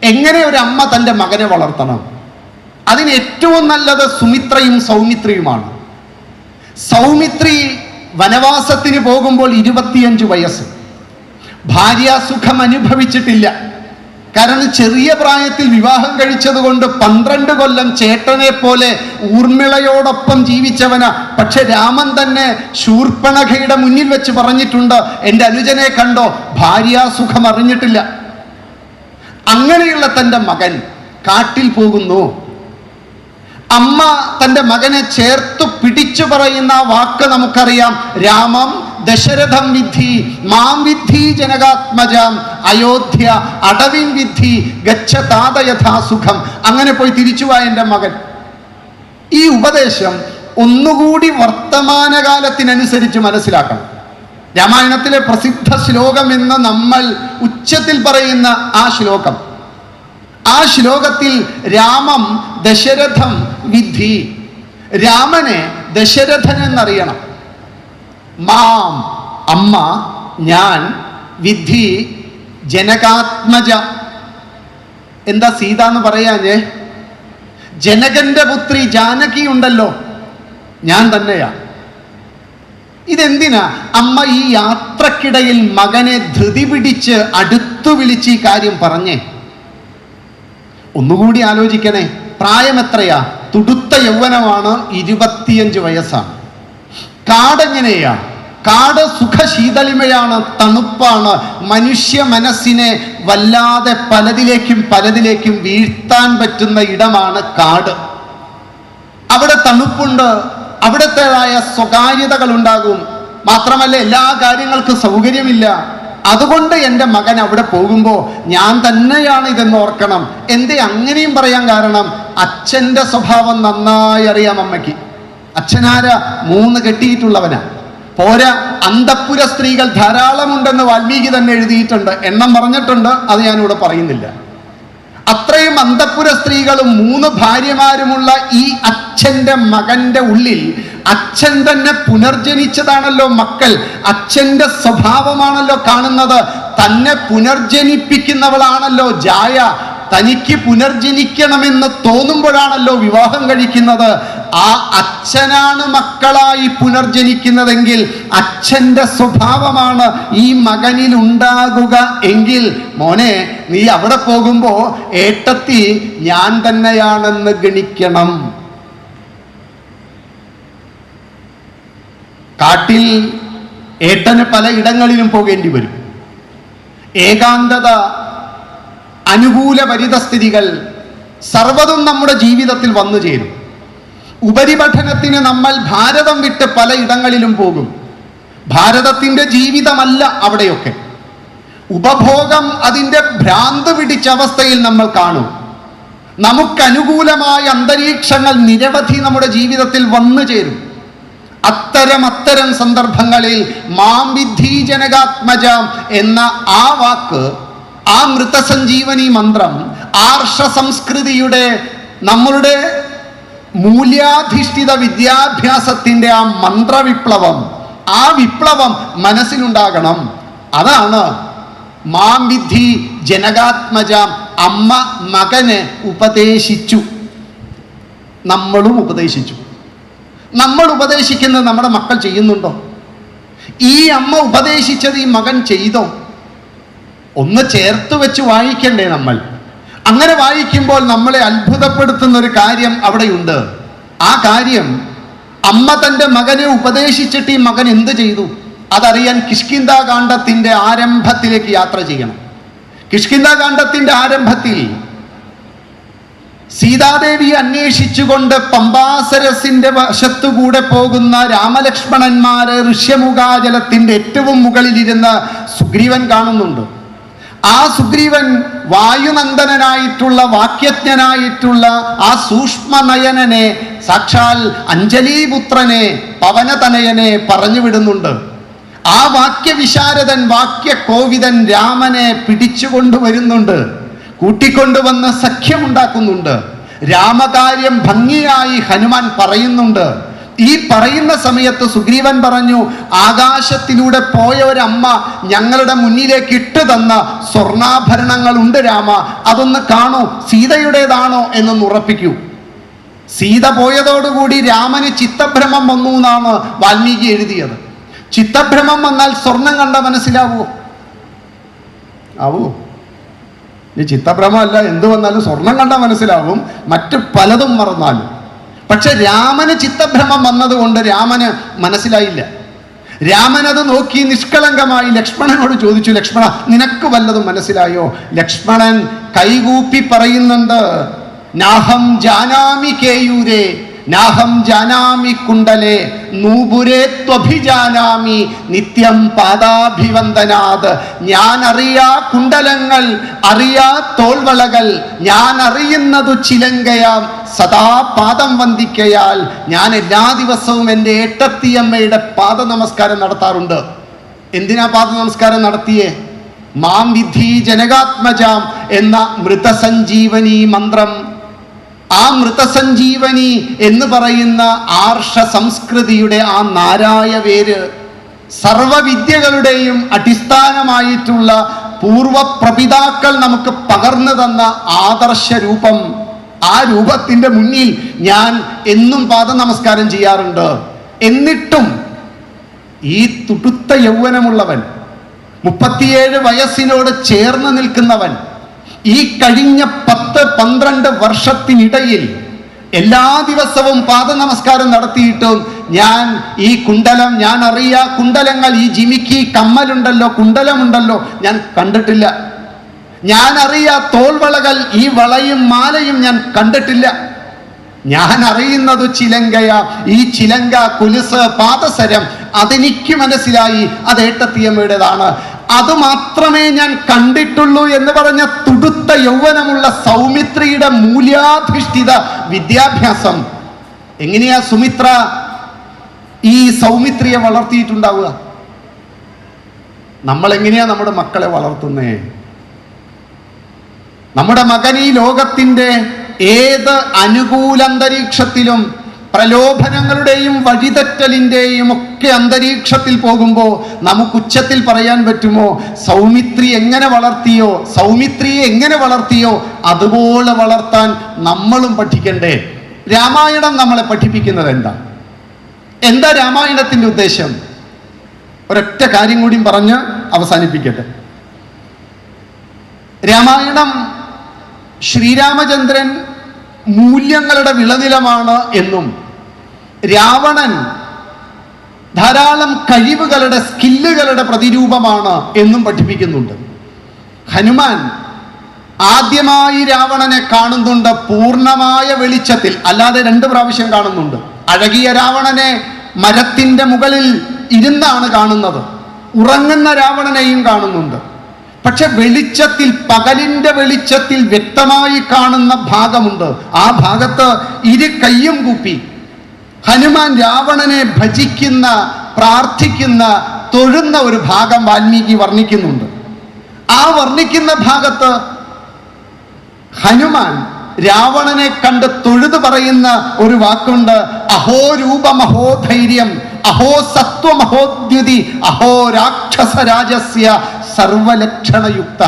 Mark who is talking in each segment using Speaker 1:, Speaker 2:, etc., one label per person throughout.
Speaker 1: എങ്ങനെ ഒരു അമ്മ തൻ്റെ മകനെ വളർത്തണം? അതിന് ഏറ്റവും നല്ലത് സുമിത്രയും സൗമിത്രിയുമാണ്. സൗമിത്രി വനവാസത്തിന് പോകുമ്പോൾ 25 വയസ്സ്. ഭാര്യാസുഖം അനുഭവിച്ചിട്ടില്ല. കാരണം ചെറിയ പ്രായത്തിൽ വിവാഹം കഴിച്ചതുകൊണ്ട് 12 കൊല്ലം ചേട്ടനെ പോലെ ഊർമിളയോടൊപ്പം ജീവിച്ചവന. പക്ഷെ രാമൻ തന്നെ ശൂർപ്പണഖയുടെ മുന്നിൽ വെച്ച് പറഞ്ഞിട്ടുണ്ട്, എൻ്റെ അനുജനെ കണ്ടോ, ഭാര്യാസുഖം അറിഞ്ഞിട്ടില്ല. അങ്ങനെയുള്ള തൻ്റെ മകൻ കാട്ടിൽ പോകുന്നു. അമ്മ തൻ്റെ മകനെ ചേർത്തു പിടിച്ചു പറയുന്ന ആ വാക്ക് നമുക്കറിയാം. രാമം ദശരഥം വിദ്ധി മാം വിദ്ധി ജനകാത്മജാം അയോധ്യ അടവിൻ വിദ്ധി ഗച്ഛതാത യഥാസുഖം. അങ്ങനെ പോയി തിരിച്ചുവാ എൻ്റെ മകൻ. ഈ ഉപദേശം ഒന്നുകൂടി വർത്തമാനകാലത്തിനനുസരിച്ച് മനസ്സിലാക്കണം. രാമായണത്തിലെ പ്രസിദ്ധ ശ്ലോകം എന്ന് നമ്മൾ ഉച്ചത്തിൽ പറയുന്ന ആ ശ്ലോകം, ആ ശ്ലോകത്തിൽ രാമം ദശരഥം വിദ്ധി, രാമനെ ദശരഥൻ എന്നറിയണം. മാം അമ്മ, ഞാൻ, വിദ്ധി ജനകാത്മജ. എന്താ സീത എന്ന് പറയാഞ്ഞേ? ജനകന്റെ പുത്രി ജാനകി ഉണ്ടല്ലോ, ഞാൻ തന്നെയാ. ഇതെന്തിനാ അമ്മ ഈ യാത്രക്കിടയിൽ മകനെ ധൃതി പിടിച്ച് അടുത്തു വിളിച്ച് ഈ കാര്യം പറഞ്ഞേ? ഒന്നുകൂടി ആലോചിക്കണേ. പ്രായം എത്രയാ? തുടുത്ത യൗവനമാണ്, 25 വയസ്സാണ്. കാടെങ്ങനെയാ? കാട് സുഖശീതളിമയാണ്, തണുപ്പാണ്. മനുഷ്യ മനസ്സിനെ വല്ലാതെ പലതിലേക്കും വീഴ്ത്താൻ പറ്റുന്ന ഇടമാണ് കാട്. അവിടെ തണുപ്പുണ്ട്, അവിടത്തേതായ സ്വകാര്യതകൾ ഉണ്ടാകും. മാത്രമല്ല എല്ലാ കാര്യങ്ങൾക്കും സൗകര്യമില്ല. അതുകൊണ്ട് എൻ്റെ മകൻ അവിടെ പോകുമ്പോൾ ഞാൻ തന്നെയാണ് ഇതെന്ന് ഓർക്കണം. എന്തേ അങ്ങനെയും പറയാൻ കാരണം, അച്ഛൻ്റെ സ്വഭാവം നന്നായി അറിയാം അമ്മയ്ക്ക്. അച്ഛനാരാ? 3 കെട്ടിയിട്ടുള്ളവനാ. പോരാ, അന്തഃപുര സ്ത്രീകൾ ധാരാളമുണ്ടെന്ന് വാൽമീകി തന്നെ എഴുതിയിട്ടുണ്ട്. എണ്ണം പറഞ്ഞിട്ടുണ്ട്, അത് ഞാനിവിടെ പറയുന്നില്ല. അത്രയും അന്തഃപുര സ്ത്രീകളും 3 ഭാര്യമാരുമുള്ള ഈ അച്ഛൻ്റെ മകന്റെ ഉള്ളിൽ അച്ഛൻ തന്നെ പുനർജനിച്ചതാണല്ലോ മക്കൾ. അച്ഛൻ്റെ സ്വഭാവമാണല്ലോ കാണുന്നത്. തന്നെ പുനർജനിപ്പിക്കുന്നവളാണല്ലോ ജായ. തനിക്ക് പുനർജനിക്കണമെന്ന് തോന്നുമ്പോഴാണല്ലോ വിവാഹം കഴിക്കുന്നത്. ആ അച്ഛനാണ് മക്കളായി പുനർജനിക്കുന്നതെങ്കിൽ അച്ഛൻ്റെ സ്വഭാവമാണ് ഈ മകനിൽ ഉണ്ടാകുക എങ്കിൽ, മോനെ നീ അവിടെ പോകുമ്പോ ഏട്ടത്തി ഞാൻ തന്നെയാണെന്ന് ഗണിക്കണം. കാട്ടിൽ ഏട്ടന് പല ഇടങ്ങളിലും പോകേണ്ടി വരും. ഏകാന്തത, അനുകൂല പരിതസ്ഥിതികൾ സർവ്വതും നമ്മുടെ ജീവിതത്തിൽ വന്നു ചേരും. ഉപരിപഠനത്തിന് നമ്മൾ ഭാരതം വിട്ട് പല ഇടങ്ങളിലും പോകും. ഭാരതത്തിൻ്റെ ജീവിതമല്ല അവിടെയൊക്കെ. ഉപഭോഗം അതിൻ്റെ ഭ്രാന്ത് പിടിച്ച അവസ്ഥയിൽ നമ്മൾ കാണും. നമുക്കനുകൂലമായ അന്തരീക്ഷങ്ങൾ നിരവധി നമ്മുടെ ജീവിതത്തിൽ വന്നു ചേരും. അത്തരം സന്ദർഭങ്ങളിൽ മാം വിദ്ധി ജനകാത്മജാം എന്ന ആ വാക്ക്, ആ മൃതസഞ്ജീവനി മന്ത്രം, ആർഷ സംസ്കൃതിയുടെ നമ്മളുടെ മൂല്യാധിഷ്ഠിത വിദ്യാഭ്യാസത്തിൻ്റെ ആ മന്ത്രവിപ്ലവം, ആ വിപ്ലവം മനസ്സിലുണ്ടാകണം. അതാണ് മാം വിദ്ധി ജനകാത്മജാം. അമ്മ മകനെ ഉപദേശിച്ചു, നമ്മളും ഉപദേശിച്ചു. നമ്മൾ ഉപദേശിക്കുന്നത് നമ്മുടെ മക്കൾ ചെയ്യുന്നുണ്ടോ? ഈ അമ്മ ഉപദേശിച്ചത് ഈ മകൻ ചെയ്തോ? ഒന്ന് ചേർത്ത് വെച്ച് വായിക്കണ്ടേ നമ്മൾ? അങ്ങനെ വായിക്കുമ്പോൾ നമ്മളെ അത്ഭുതപ്പെടുത്തുന്ന ഒരു കാര്യം അവിടെയുണ്ട്. ആ കാര്യം, അമ്മ തൻ്റെ മകനെ ഉപദേശിച്ചിട്ട് ഈ മകൻ എന്ത് ചെയ്തു അതറിയാൻ കിഷ്കിന്ധാകാന്ഡത്തിൻ്റെ ആരംഭത്തിലേക്ക് യാത്ര ചെയ്യണം. കിഷ്കിന്ധാകാന്ഡത്തിൻ്റെ ആരംഭത്തിൽ സീതാദേവിയെ അന്വേഷിച്ചുകൊണ്ട് പമ്പാസരസിന്റെ വശത്തുകൂടെ പോകുന്ന രാമലക്ഷ്മണന്മാരെ ഋഷ്യമുഖാചലത്തിന്റെ ഏറ്റവും മുകളിലിരുന്ന് സുഗ്രീവൻ കാണുന്നുണ്ട്. ആ സുഗ്രീവൻ വായുനന്ദനായിട്ടുള്ള, വാക്യജ്ഞനായിട്ടുള്ള ആ സൂക്ഷ്മനയനനെ, സാക്ഷാൽ അഞ്ജലീപുത്രനെ, പവനതനയനെ പറഞ്ഞു വിടുന്നുണ്ട്. ആ വാക്യവിശാരദൻ, വാക്യകോവിദൻ രാമനെ പിടിച്ചുകൊണ്ടുവരുന്നുണ്ട്. കൂട്ടിക്കൊണ്ടുവന്ന് സഖ്യമുണ്ടാക്കുന്നുണ്ട്. രാമകാര്യം ഭംഗിയായി ഹനുമാൻ പറയുന്നുണ്ട്. ഈ പറയുന്ന സമയത്ത് സുഗ്രീവൻ പറഞ്ഞു, ആകാശത്തിലൂടെ പോയ ഒരമ്മ ഞങ്ങളുടെ മുന്നിലേക്ക് ഇട്ടു തന്ന സ്വർണ്ണാഭരണങ്ങൾ ഉണ്ട് രാമ, അതൊന്ന് കാണൂ, സീതയുടേതാണോ എന്നൊന്ന് ഉറപ്പിക്കൂ. സീത പോയതോടുകൂടി രാമന് ചിത്തഭ്രമം വന്നു എന്നാണ് വാൽമീകി എഴുതിയത്. ചിത്തഭ്രമം വന്നാൽ സ്വർണം കണ്ട മനസ്സിലാവോ? ആവോ? ഈ ചിത്തഭ്രമമല്ല, എന്ത് വന്നാലും സ്വർണം കണ്ടാൽ മനസ്സിലാവും, മറ്റു പലതും മറന്നാലും. പക്ഷെ രാമന് ചിത്തഭ്രമം വന്നതുകൊണ്ട് രാമന് മനസ്സിലായില്ല. രാമൻ അത് നോക്കി നിഷ്കളങ്കമായി ലക്ഷ്മണനോട് ചോദിച്ചു, ലക്ഷ്മണ നിനക്ക് വല്ലതും മനസ്സിലായോ? ലക്ഷ്മണൻ കൈകൂപ്പി പറയുന്നുണ്ട്, നാഹം ജാനാമി കേയൂരേ നാഹം ജാനാമി കുണ്ടലേ നൂപുരേ ത്വഭിജാനാമി നിത്യം പാദാഭിവന്ദനാത്. ഞാൻ അറിയാ കുണ്ടലങ്ങൾ, അറിയാ തോൾവളകൾ, ഞാൻ അറിയുന്നതു ചിലങ്കയാം സദാ പാദം വന്ദിക്കയാൽ. ഞാൻ എല്ലാ ദിവസവും എൻ്റെ ഏട്ടത്തിയമ്മയുടെ പാദ നമസ്കാരം നടത്താറുണ്ട്. എന്തിനാ പാദ നമസ്കാരം നടത്തിയേ? മാം വിധി ജനകാത്മജാം എന്ന മൃതസഞ്ജീവനി മന്ത്രം. ആ മൃതസഞ്ജീവനി എന്ന് പറയുന്ന ആർഷ സംസ്കൃതിയുടെ ആ നാരായ വേര്, സർവവിദ്യകളുടെയും അടിസ്ഥാനമായിട്ടുള്ള പൂർവപ്രപിതാക്കൾ നമുക്ക് പകർന്നു തന്ന ആദർശ രൂപം, ആ രൂപത്തിന്റെ മുന്നിൽ ഞാൻ എന്നും പാദ നമസ്കാരം ചെയ്യാറുണ്ട്. എന്നിട്ടും ഈ തുടുത്ത യൗവനമുള്ളവൻ, 37 വയസ്സിനോട് ചേർന്ന് നിൽക്കുന്നവൻ, ഈ കഴിഞ്ഞ 10-12 വർഷത്തിനിടയിൽ എല്ലാ ദിവസവും പാദ നമസ്കാരം നടത്തിയിട്ടും ഞാൻ ഈ കുണ്ടലം, ഞാൻ അറിയാ കുണ്ടലങ്ങൾ, ഈ ജിമിക്കി കമ്മലുണ്ടല്ലോ, കുണ്ടലമുണ്ടല്ലോ, ഞാൻ കണ്ടിട്ടില്ല. ഞാൻ അറിയാ തോൾവളകൾ, ഈ വളയും മാലയും ഞാൻ കണ്ടിട്ടില്ല. ഞാൻ അറിയുന്നത് ചിലങ്കയാ, ഈ ചിലങ്ക, കുലുസ്, പാദസരം അതെനിക്ക് മനസ്സിലായി, അത് ഏട്ടത്തിയമ്മയുടേതാണ്. അതുമാത്രമേ ഞാൻ കണ്ടിട്ടുള്ളൂ എന്ന് പറഞ്ഞ തുടുത്ത യൗവനമുള്ള സൗമിത്രിയുടെ മൂല്യാധിഷ്ഠിത വിദ്യാഭ്യാസം. എങ്ങനെയാ സുമിത്ര ഈ സൗമിത്രിയെ വളർത്തിയിട്ടുണ്ടാവുക? നമ്മൾ എങ്ങനെയാ നമ്മുടെ മക്കളെ വളർത്തുന്നേ? നമ്മുടെ മകൻ ഈ ലോകത്തിന്റെ ഏത് അനുകൂലാന്തരീക്ഷത്തിലും പ്രലോഭനങ്ങളുടെയും വഴിതെറ്റലിൻ്റെയും ഒക്കെ അന്തരീക്ഷത്തിൽ പോകുമ്പോൾ നമുക്ക് ഉച്ചത്തിൽ പറയാൻ പറ്റുമോ, സൗമിത്രി എങ്ങനെ വളർത്തിയോ, സൗമിത്രിയെ എങ്ങനെ വളർത്തിയോ അതുപോലെ വളർത്താൻ നമ്മളും പഠിക്കണ്ടേ? രാമായണം നമ്മളെ പഠിപ്പിക്കുന്നത് എന്താ രാമായണത്തിന്റെ ഉദ്ദേശം? ഒരൊറ്റ കാര്യം കൂടി പറഞ്ഞ് അവസാനിപ്പിക്കട്ടെ. രാമായണം ശ്രീരാമചന്ദ്രൻ മൂല്യങ്ങളുടെ വിളനിലമാണ് എന്നും രാവണൻ ധാരാളം കഴിവുകളുടെ, സ്കില്ലുകളുടെ പ്രതിരൂപമാണ് എന്നും പഠിപ്പിക്കുന്നുണ്ട്. ഹനുമാൻ ആദ്യമായി രാവണനെ കാണുന്നുണ്ട് പൂർണ്ണമായ വെളിച്ചത്തിൽ, അല്ലാതെ 2 പ്രാവശ്യം കാണുന്നുണ്ട്. അഴകിയ രാവണനെ മരത്തിന്റെ മുകളിൽ ഇരുന്നാണ് കാണുന്നത്, ഉറങ്ങുന്ന രാവണനെയും കാണുന്നുണ്ട്. പക്ഷെ വെളിച്ചത്തിൽ, പകലിന്റെ വെളിച്ചത്തിൽ വ്യക്തമായി കാണുന്ന ഭാഗമുണ്ട്. ആ ഭാഗത്ത് ഇരു കയ്യും കൂപ്പി ഹനുമാൻ രാവണനെ ഭജിക്കുന്ന, പ്രാർത്ഥിക്കുന്ന, തൊഴുന്ന ഒരു ഭാഗം വാൽമീകി വർണ്ണിക്കുന്നുണ്ട്. ആ വർണ്ണിക്കുന്ന ഭാഗത്ത് ഹനുമാൻ രാവണനെ കണ്ട് തൊഴുതു പറയുന്ന ഒരു വാക്കുണ്ട്, അഹോ രൂപം അഹോ ധൈര്യം അഹോ സത്വമഹോദ്യുതി അഹോ രാക്ഷസരാജസ്യ സർവലക്ഷണയുക്ത.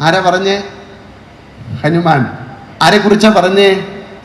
Speaker 1: ആരാ പറഞ്ഞേ? ഹനുമാൻ. ആരെ കുറിച്ചാ പറഞ്ഞേ?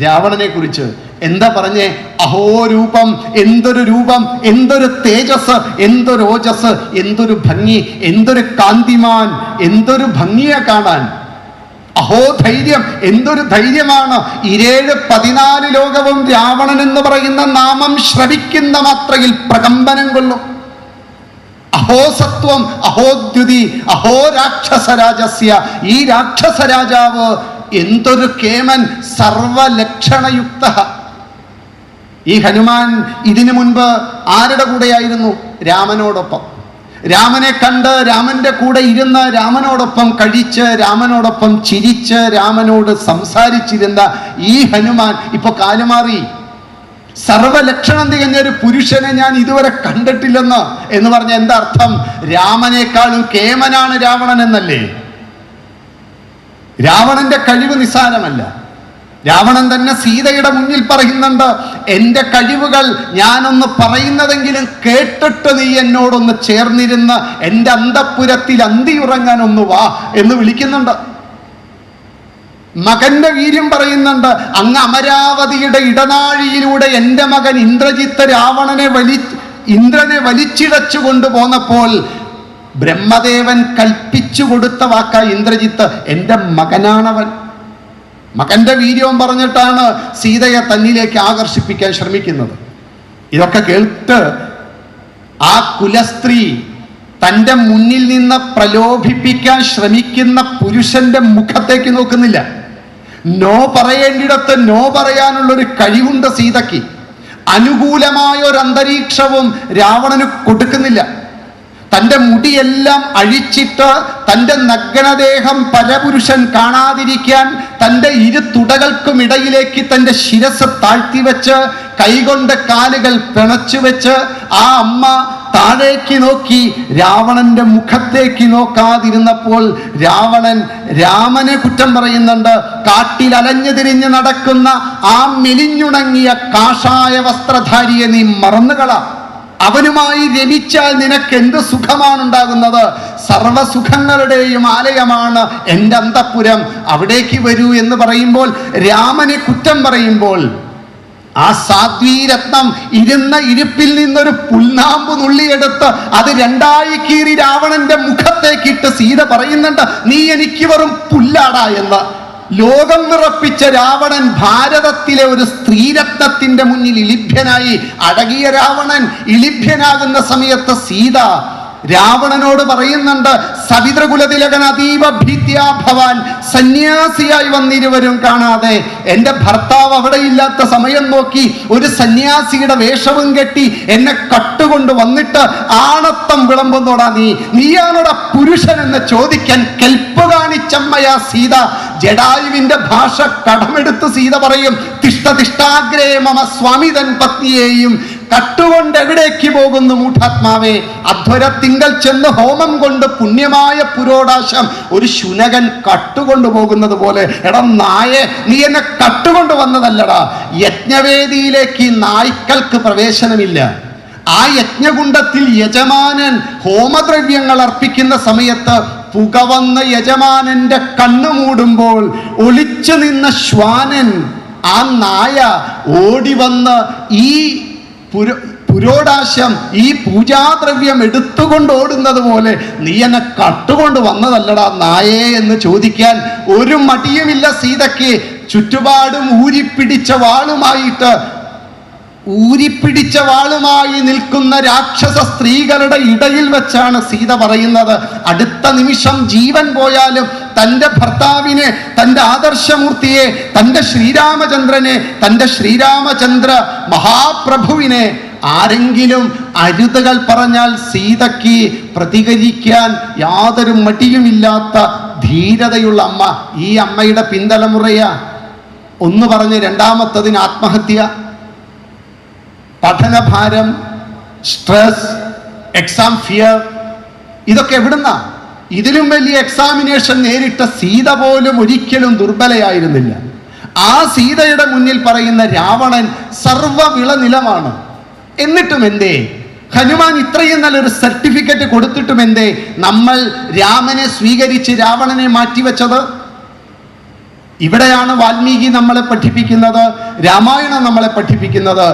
Speaker 1: രാവണനെ കുറിച്ച്. എന്താ പറഞ്ഞേ? അഹോ രൂപം, എന്തൊരു രൂപം, എന്തൊരു തേജസ്, എന്തൊരു ഓജസ്, എന്തൊരു ഭംഗി, എന്തൊരു കാന്തിമാൻ, എന്തൊരു ഭംഗിയാ കാണാൻ. അഹോ ധൈര്യം, എന്തൊരു ധൈര്യമാണ്. 14 ലോകവും രാവണൻ എന്ന് പറയുന്ന നാമം ശ്രവിക്കുന്ന മാത്രയിൽ പ്രകമ്പനം കൊള്ളും. അഹോ സത്വം അഹോദ്യുതി അഹോ രാക്ഷസരാജസ്യ, ഈ രാക്ഷസരാജാവ് എന്തൊരു കേമൻ, സർവലക്ഷണയുക്ത. ഈ ഹനുമാൻ ഇതിനു മുൻപ് ആരുടെ കൂടെയായിരുന്നു? രാമനോടൊപ്പം. രാമനെ കണ്ട് രാമന്റെ കൂടെ ഇരുന്ന് രാമനോടൊപ്പം കഴിച്ച് രാമനോടൊപ്പം ചിരിച്ച് രാമനോട് സംസാരിച്ചിരുന്ന ഈ ഹനുമാൻ ഇപ്പൊ കാലുമാറി. സർവലക്ഷണം തികഞ്ഞ ഒരു പുരുഷനെ ഞാൻ ഇതുവരെ കണ്ടിട്ടില്ലെന്ന് എന്ന് പറഞ്ഞ എന്താ അർത്ഥം? രാമനേക്കാളും കേമനാണ് രാവണൻ എന്നല്ലേ? രാവണന്റെ കഴിവ് നിസ്സാരമല്ല. രാവണൻ തന്നെ സീതയുടെ മുന്നിൽ പറയുന്നുണ്ട്, എൻ്റെ കഴിവുകൾ ഞാനൊന്ന് പറയുന്നതെങ്കിലും കേട്ടിട്ട് നീ എന്നോടൊന്ന് ചേർന്നിരുന്ന് എൻ്റെ അന്തഃപുരത്തിൽ അന്തിയുറങ്ങാൻ ഒന്ന് വാ എന്ന് വിളിക്കുന്നുണ്ട്. മകന്റെ വീര്യം പറയുന്നുണ്ട്. അങ്ങ് അമരാവതിയുടെ ഇടനാഴിയിലൂടെ എൻ്റെ മകൻ ഇന്ദ്രജിത്ത് ഇന്ദ്രനെ വലിച്ചിഴച്ചു കൊണ്ടുപോന്നപ്പോൾ ബ്രഹ്മദേവൻ കൽപ്പിച്ചു കൊടുത്ത വാക്ക ഇന്ദ്രജിത്ത്, എൻ്റെ മകനാണവൻ. മകന്റെ വീര്യവും പറഞ്ഞിട്ടാണ് സീതയെ തന്നിലേക്ക് ആകർഷിപ്പിക്കാൻ ശ്രമിക്കുന്നത്. ഇതൊക്കെ കേട്ട് ആ കുലസ്ത്രീ തൻ്റെ മുന്നിൽ നിന്ന് പ്രലോഭിപ്പിക്കാൻ ശ്രമിക്കുന്ന പുരുഷന്റെ മുഖത്തേക്ക് നോക്കുന്നില്ല. നോ പറയേണ്ടിടത്ത് നോ പറയാനുള്ളൊരു കഴിവുണ്ട് സീതയ്ക്ക്. അനുകൂലമായ ഒരു അന്തരീക്ഷവും രാവണന് കൊടുക്കുന്നില്ല. തൻ്റെ മുടിയെല്ലാം അഴിച്ചിട്ട് തൻ്റെ നഗ്നദേഹം പരപുരുഷൻ കാണാതിരിക്കാൻ തൻ്റെ ഇരു തുടകൾക്കും ഇടയിലേക്ക് തൻ്റെ ശിരസ് താഴ്ത്തിവെച്ച് കൈകൊണ്ട് കാലുകൾ പിണച്ചു വെച്ച് ആ അമ്മ താഴേക്ക് നോക്കി രാവണന്റെ മുഖത്തേക്ക് നോക്കാതിരുന്നപ്പോൾ രാമനെ കുറ്റം പറയുന്നുണ്ട്. കാട്ടിൽ അലഞ്ഞു തിരിഞ്ഞ് നടക്കുന്ന ആ മെലിഞ്ഞുണങ്ങിയ കാഷായ വസ്ത്രധാരിയെ നീ മറന്നുകള. അവനുമായി രമിച്ചാൽ നിനക്ക് എന്ത് സുഖമാണ് ഉണ്ടാകുന്നത്? സർവസുഖങ്ങളുടെയും ആലയമാണ് എൻ്റെ അന്തഃപുരം, അവിടേക്ക് വരൂ എന്ന് പറയുമ്പോൾ, രാമനെ കുറ്റം പറയുമ്പോൾ, ആ സാധ്വീരത്നം ഇരുന്ന ഇരിപ്പിൽ നിന്നൊരു പുൽനാമ്പ് നുള്ളിയെടുത്ത് അത് രണ്ടായി കീറി രാവണന്റെ മുഖത്തേക്കിട്ട് സീത പറയുന്നുണ്ട്, നീ എനിക്ക് വെറും പുല്ലാടാ എന്ന്. ലോകം വിറപ്പിച്ച രാവണൻ ഭാരതത്തിലെ ഒരു സ്ത്രീരത്നത്തിന്റെ മുന്നിൽ ഇളിഭ്യനായി. അഴകിയ രാവണൻ ഇളിഭ്യനാകുന്ന സമയത്ത് സീത രാവണനോട് പറയുന്നുണ്ട്, സവിതൃകുലതിലകൻ അതീവ ഭീത്യാ ഭവാൻ, സന്യാസിയായി വന്നിരുവരും കാണാതെ എൻ്റെ ഭർത്താവ് അവിടെ ഇല്ലാത്ത സമയം നോക്കി ഒരു സന്യാസിയുടെ വേഷവും കെട്ടി എന്നെ കട്ടുകൊണ്ട് വന്നിട്ട് ആണത്തം വിളമ്പുന്നോടാ നീയാണോടാ പുരുഷൻ എന്ന് ചോദിക്കാൻ കെൽപ്പ് കാണിച്ചമ്മയാ സീത. ജഡായുവിന്റെ ഭാഷ കടമെടുത്ത് സീത പറയും, തിഷ്ടാഗ്രേ മമ സ്വാമിതൻ പത്നിയെയും കട്ടുകൊണ്ട് എവിടേക്ക് പോകുന്നു മൂഢാത്മാവേ? അധ്വരത്തിങ്കൽ ചെന്ന് ഹോമം കൊണ്ട് പുണ്യമായ പുരോടാശം ഒരു ശുനകൻ കട്ടുകൊണ്ടു പോകുന്നത് പോലെ. എടാ നായെ, നീ എന്നെ കട്ടുകൊണ്ട് വന്നതല്ലടാ. യജ്ഞവേദിയിലേക്ക് നായ്ക്കൾക്ക് പ്രവേശനമില്ല. ആ യജ്ഞകുണ്ഡത്തിൽ യജമാനൻ ഹോമദ്രവ്യങ്ങൾ അർപ്പിക്കുന്ന സമയത്ത് പുകവന്ന യജമാനന്റെ കണ്ണു മൂടുമ്പോൾ ഒളിച്ചു നിന്ന ശ്വാനൻ, ആ നായ ഓടി വന്ന് ഈ പുരോടാശം, ഈ പൂജാദ്രവ്യം എടുത്തുകൊണ്ട് ഓടുന്നത് പോലെ നീ എന്നെ കട്ടുകൊണ്ട് വന്നതല്ലടാ നായേ എന്ന് ചോദിക്കാൻ ഒരു മടിയുമില്ല സീതയ്ക്ക്. ചുറ്റുപാടും ഊരിപ്പിടിച്ച വാളുമായി നിൽക്കുന്ന രാക്ഷസ സ്ത്രീകളുടെ ഇടയിൽ വെച്ചാണ് സീത പറയുന്നത്, അടുത്ത നിമിഷം ജീവൻ പോയാലും തൻ്റെ ഭർത്താവിനെ, തൻ്റെ ആദർശമൂർത്തിയെ, തൻ്റെ ശ്രീരാമചന്ദ്രനെ, തൻ്റെ ശ്രീരാമചന്ദ്ര മഹാപ്രഭുവിനെ ആരെങ്കിലും അരുതുകൾ പറഞ്ഞാൽ സീതയ്ക്ക് പ്രതികരിക്കാൻ യാതൊരു മടിയുമില്ലാത്ത ധീരതയുള്ള അമ്മ. ഈ അമ്മയുടെ പിന്തലമുറയാ. ഒന്ന് പറഞ്ഞ് രണ്ടാമത്തതിന് ആത്മഹത്യ, പഠനഭാരം, സ്ട്രെസ്, എക്സാം ഫിയർ. ഇതൊക്കെ എവിടുന്നാ? ഇതിലും വലിയ എക്സാമിനേഷൻ നേരിട്ട സീത പോലും ഒരിക്കലും ദുർബലയായിരുന്നില്ല. ആ സീതയുടെ മുന്നിൽ പറയുന്ന രാവണൻ സർവ്വവിളനിലമാണ്. എന്നിട്ടും എന്തേ ഹനുമാൻ ഇത്രയും നല്ലൊരു സർട്ടിഫിക്കറ്റ് കൊടുത്തിട്ടും എന്തേ നമ്മൾ രാമനെ സ്വീകരിച്ച് രാവണനെ മാറ്റിവെച്ചത്? ഇവിടെയാണ് വാൽമീകി നമ്മളെ പഠിപ്പിക്കുന്നത്, രാമായണം നമ്മളെ പഠിപ്പിക്കുന്നത്.